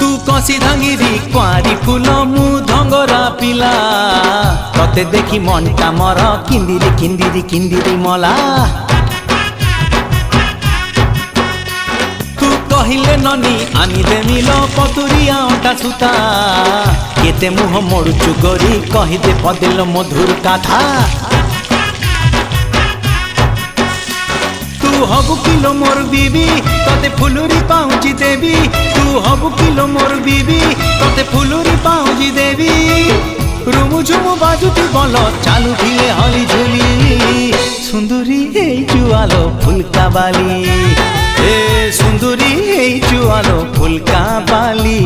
तू कसी धांगिरी कुआरी फूल मु धंगरा पिला तते देखी मनटा मर किंदिरी किंदिरी किंदिरी मला तू कहिले ननी आनी दे मिल पतुरिया अंटा सुता केते मुह मोड़ुचु गोरी कहिदे पदेल मधुर कथा तू हबु किलो मोर बीबी तते फुलुरी पाउची देवी तू हबु किलो मोर बीबी तते फुलुरी पाउची देवी रुमु झुमु बाजुती बोलो चालू भिले हली झुली सुंदरी हे जुआलो फुलका बाली ए सुंदरी हे जुआलो फुलका बाली